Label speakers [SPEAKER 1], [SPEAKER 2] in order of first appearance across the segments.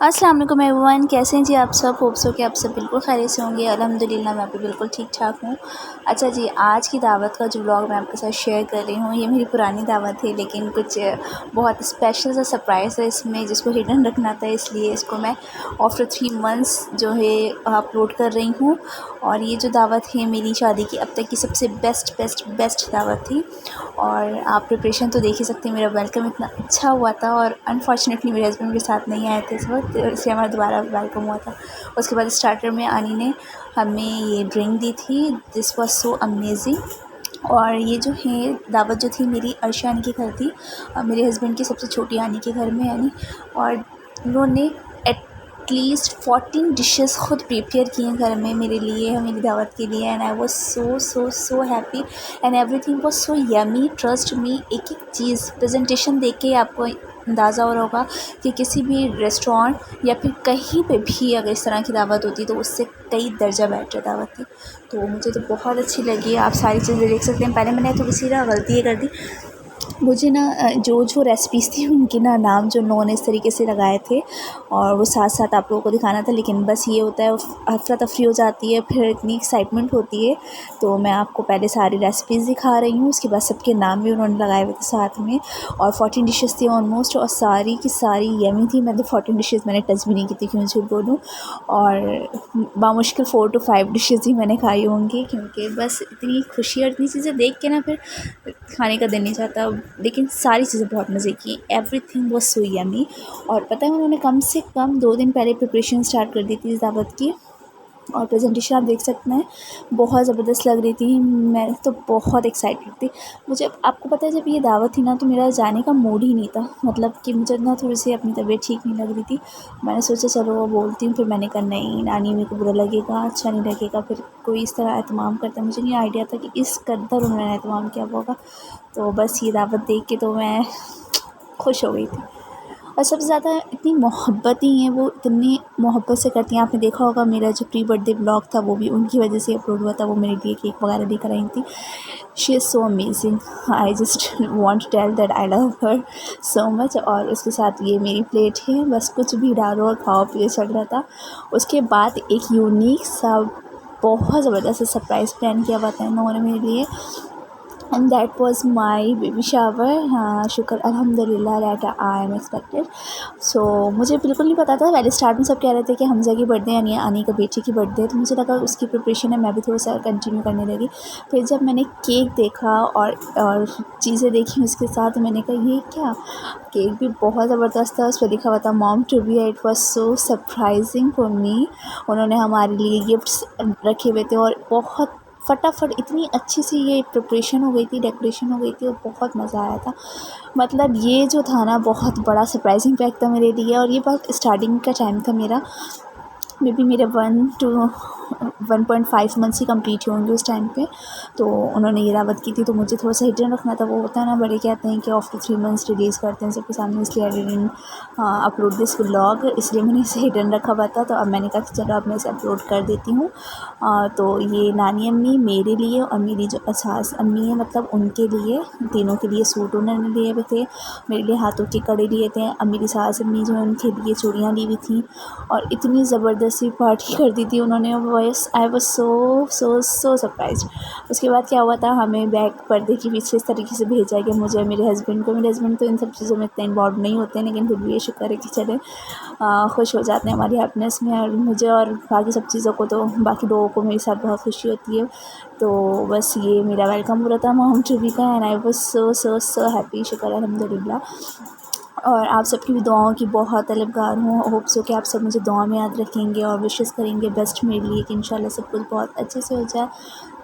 [SPEAKER 1] अस्सलाम वालेकुम एवरीवन, कैसे हैं जी आप सब। होप सो कि आप सब बिल्कुल खैरियत से होंगे। अल्हम्दुलिल्लाह मैं भी बिल्कुल ठीक ठाक हूँ। अच्छा जी, आज की दावत का जो व्लॉग मैं आपके साथ शेयर कर रही हूँ, ये मेरी पुरानी दावत है, लेकिन कुछ बहुत स्पेशल सा सरप्राइज़ है इसमें जिसको हिडन रखना था, इसलिए इसको मैं आफ्टर 3 मंथ्स जो है अपलोड कर रही हूँ। और ये जो दावत है मेरी शादी की अब तक की सबसे बेस्ट दावत थी। और आप प्रिपरेशन तो देख ही सकते हैं, मेरा वेलकम इतना अच्छा हुआ था। और अनफॉर्चुनेटली मेरे हस्बैंड मेरे साथ नहीं आए थे इस वक्त, इसलिए हमारा दोबारा वेलकम हुआ था। उसके बाद स्टार्टर में आनी ने हमें ये ड्रिंक दी थी, दिस वाज सो अमेजिंग। और ये जो है दावत जो थी मेरी अर्शा आनी के घर थी, मेरे हस्बैंड की सबसे छोटी आनी के घर में यानी। और उन्होंने एटलीस्ट 14 डिशेस खुद प्रिपेयर किए हैं घर में मेरे लिए, मेरी दावत के लिए। And I was so happy and everything was so yummy, trust me. एक एक चीज़ प्रेजेंटेशन देख के आपको अंदाज़ा हो रहा होगा कि किसी भी रेस्टोरेंट या फिर कहीं पे भी अगर इस तरह की दावत होती तो उससे कई दर्जा बेटर दावत थी। तो मुझे तो बहुत अच्छी लगी। आप सारी चीज़ें देख सकते हैं। पहले मैंने थोड़ी सी ना गलती ये कर दी, मुझे ना जो रेसिपीज़ थी उनके ना नाम जो इन्होंने इस तरीके से लगाए थे और वो साथ साथ आप लोगों को दिखाना था। लेकिन बस ये होता है, अफरा तफरी हो जाती है, फिर इतनी एक्साइटमेंट होती है। तो मैं आपको पहले सारी रेसिपीज़ दिखा रही हूँ, उसके बाद सबके नाम भी उन्होंने लगाए हुए थे साथ में। और 14 डिशेस थी ऑलमोस्ट, और सारी की सारी यमी थी। मैं तो 14 डिशेस मैंने टच भी नहीं की थी, क्यों झूठ बोलूँ। और बामुश्किल 4 to 5 डिशेस ही मैंने खाई होंगी, क्योंकि बस इतनी खुशी और इतनी चीज़ें देख के ना फिर खाने का दिल नहीं चाहता। लेकिन सारी चीज़ें बहुत मज़े की, एवरीथिंग वाज सो यमी। और पता है उन्होंने कम से कम 2 दिन पहले प्रिपरेशन स्टार्ट कर दी थी इस दावत की। और प्रेजेंटेशन आप देख सकते हैं, बहुत ज़बरदस्त लग रही थी। मैं तो बहुत एक्साइटेड थी। मुझे आपको पता है, जब ये दावत थी ना तो मेरा जाने का मूड ही नहीं था। मतलब कि मुझे ना थोड़ी सी अपनी तबीयत ठीक नहीं लग रही थी। मैंने सोचा चलो वो बोलती हूँ, फिर मैंने कहा नहीं, नानी मेरे को बुरा लगेगा, अच्छा नहीं लगेगा, फिर कोई इस तरह एहतमाम करता। मुझे नहीं आइडिया था कि इस कदर उन्होंने एहतमाम किया होगा। तो बस ये दावत देख के तो मैं खुश हो गई थी। और सबसे ज़्यादा इतनी मोहब्बती हैं वो, इतनी मोहब्बत से करती हैं। आपने देखा होगा मेरा जो प्री बर्थडे व्लॉग था वो भी उनकी वजह से अपलोड हुआ था। वो मेरे लिए केक वगैरह लेकर आई थी। She is so amazing, I just want to tell that I love her so much. और उसके साथ ये मेरी प्लेट है, बस कुछ भी डालो और खाओ पियो चल रहा था। उसके बाद एक यूनिक सा बहुत ज़बरदस्त सरप्राइज़ प्लान किया हुआ था इन लोगों ने मेरे लिए, and that was my baby shower. हाँ, शुक्र अल्हम्दुलिल्लाह दैट आई एम एक्सपेक्टेड। सो मुझे बिल्कुल नहीं पता था। पहले स्टार्ट में सब कह रहे थे कि हमज़ा की बर्थडे यानी आनी का बेटी की बर्थडे है, तो मुझे लगा उसकी प्रिपरेशन है, मैं भी थोड़ा सा कंटिन्यू करने लगी। फिर जब मैंने केक देखा और चीज़ें देखी उसके साथ, मैंने कहा ये क्या। केक भी बहुत ज़बरदस्त था, उस पर लिखा हुआ था mom to be. It was so surprising for me. उन्होंने हमारे लिए गिफ्ट्स रखे हुए थे और बहुत फटाफट इतनी अच्छी सी ये प्रिपरेशन हो गई थी, डेकोरेशन हो गई थी, और बहुत मज़ा आया था। मतलब ये जो था ना बहुत बड़ा सरप्राइजिंग पैक था मेरे लिए। और ये बहुत स्टार्टिंग का टाइम था मेरा, मे बी मेरे 1.5 मंथ्स ही कंप्लीट होंगे उस टाइम पे। तो उन्होंने ये दावत की थी, तो मुझे थोड़ा सा हिडन रखना था। वो होता है ना, बड़े कहते हैं कि आफ्टर 3 मंथ्स रिलीज़ करते हैं सबके सामने, इसलिए I didn't upload this vlog, इसलिए मैंने इसे हिडन रखा हुआ था। तो अब मैंने कहा कि चलो अब मैं इसे अपलोड कर देती हूँ। तो ये नानी अम्मी मेरे लिए और मेरी जो असास अम्मी है, मतलब उनके लिए, तीनों के लिए सूट उन्होंने लिए हुए थे। मेरे लिए हाथों के कड़े लिए थे। अब मेरी सास अम्मी जो है उनके लिए चूड़ियाँ ली हुई थी। और इतनी ज़बरदस्त सी पार्टी कर दी थी उन्होंने। Voice I was so surprised. उसके बाद क्या हुआ था, हमें बैक पर्दे के पीछे इस तरीके से भेजा गया, मुझे और मेरे हस्बैंड को। मेरे हस्बैंड तो इन सब चीज़ों में इतना इन्वॉल्व नहीं होते हैं, लेकिन फिर भी ये शुक्र है कि चले खुश हो जाते हैं हमारी हैप्पीनेस में। और मुझे और बाकी सब चीज़ों को, तो बाकी लोगों को मेरे साथ बहुत खुशी होती है। तो बस ये मेरा वेलकम हो रहा था मॉम टू बी का, and I was so happy, शुक्र अल्हम्दुलिल्लाह। और आप सबकी भी दुआओं की बहुत तलबगार हूँ। होप सो कि आप सब मुझे दुआ में याद रखेंगे और विशेस करेंगे बेस्ट मेरे लिए, कि इंशाल्लाह सब कुछ बहुत अच्छे से हो जाए।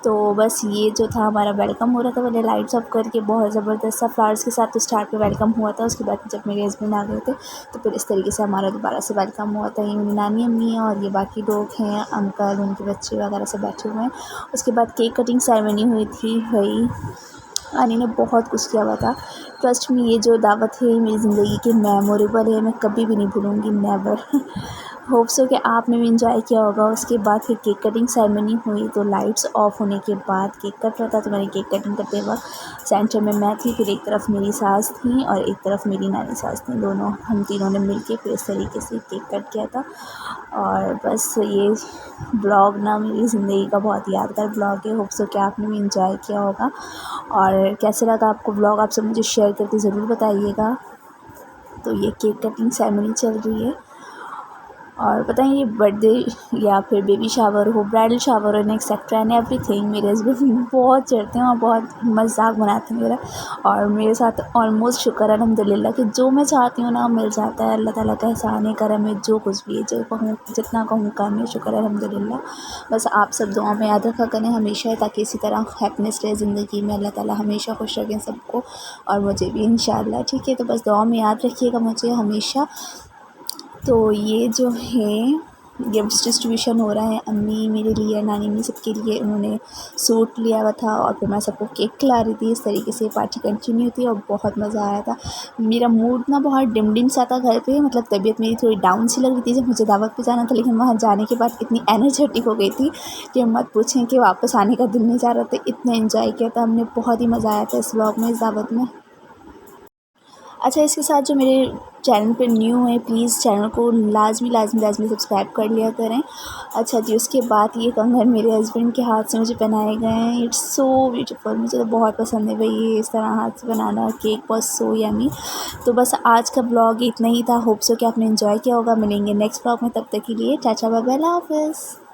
[SPEAKER 1] तो बस ये जो था हमारा वेलकम हो रहा था, पहले लाइट्स ऑफ करके बहुत ज़बरदस्त सा फ्लावर्स के साथ तो स्टार्ट पे वेलकम हुआ था। उसके बाद जब मेरे हस्बैंड आ गए थे तो फिर इस तरीके से हमारा दोबारा से वेलकम हुआ था। ये मेरी नानी अम्मी है और ये बाकी लोग हैं, अंकल, उनके बच्चे वगैरह सब बैठे हुए हैं। उसके बाद केक कटिंग सेरेमनी हुई थी। वही आनी ने बहुत कुछ किया हुआ था। ट्रस्ट में ये जो दावत है मेरी ज़िंदगी की मेमोरेबल है, मैं कभी भी नहीं भूलूँगी, नेवर। होप सो कि आपने भी इंजॉय किया होगा। उसके बाद फिर केक कटिंग सेरेमनी हुई, तो लाइट्स ऑफ होने के बाद केक कट रहा था, तो मैंने केक कटिंग करते वक्त सेंटर में मैं थी, फिर एक तरफ मेरी सास थी और एक तरफ मेरी नानी सास थी, दोनों हम तीनों ने मिल के फिर इस तरीके से केक कट किया था। और बस ये ब्लॉग ना मेरी ज़िंदगी का बहुत यादगार ब्लॉग है। होप सो कि आपने भी इंजॉय किया होगा। और कैसे लगा आपको ब्लॉग, आप सब मुझे शेयर करके ज़रूर बताइएगा। तो ये केक कटिंग सेरेमनी चल रही है, और पता है ये बर्थडे या फिर बेबी शावर हो, ब्राइडल शावर हो, एक्सेट्रा एंड एवरीथिंग, मेरे हस्बैंड बहुत चढ़ते हैं और बहुत मजाक बनाते हैं मेरा। और मेरे साथ ऑलमोस्ट शुक्र है अल्हम्दुलिल्लाह कि जो मैं चाहती हूँ ना मिल जाता है। अल्लाह ताला का एहसान है, करम है, जो कुछ भी है, जो कहूँ जितना कहूँ कम है, शुक्र है अल्हम्दुलिल्लाह। बस आप सब दुआ में याद रखा करें हमेशा, ताकि इसी तरह हैप्पीनेस रहे ज़िंदगी में। अल्लाह ताला हमेशा खुश रखें सबको, और मुझे भी इंशाल्लाह। ठीक है, तो बस दुआ में याद रखिएगा मुझे हमेशा। तो ये जो है गिफ्ट्स डिस्ट्रीब्यूशन हो रहा है, अम्मी मेरे लिए, नानी मेरी सबके लिए, उन्होंने सूट लिया हुआ था और फिर मैं सबको केक खिला रही थी। इस तरीके से पार्टी कंटिन्यू थी और बहुत मज़ा आया था। मेरा मूड ना बहुत डिम सा था घर पे, मतलब तबीयत मेरी थोड़ी डाउन सी लग रही थी जब मुझे दावत पे जाना था, लेकिन वहाँ जाने के बाद इतनी एनर्जेटिक हो गई थी कि मत पूछें, कि वापस आने का दिल नहीं चाह रहा था। इतना एंजॉय किया था हमने, बहुत ही मज़ा आया था इस व्लॉग में, इस दावत में। अच्छा, इसके साथ जो मेरे चैनल पे न्यू है, प्लीज़ चैनल को लाज़मी सब्सक्राइब कर लिया करें। अच्छा जी, उसके बाद ये कंगन मेरे हस्बैंड के हाथ से मुझे पहनाए गए हैं। इट्स सो ब्यूटीफुल, मुझे तो बहुत पसंद है भाई ये इस तरह हाथ से बनाना। Cake was so yummy. तो बस आज का ब्लॉग इतना ही था। होप सो कि आपने एंजॉय किया होगा। मिलेंगे नेक्स्ट ब्लॉग में, तब तक के लिए टाटा बाय बाय, अल्लाह हाफ़िज़।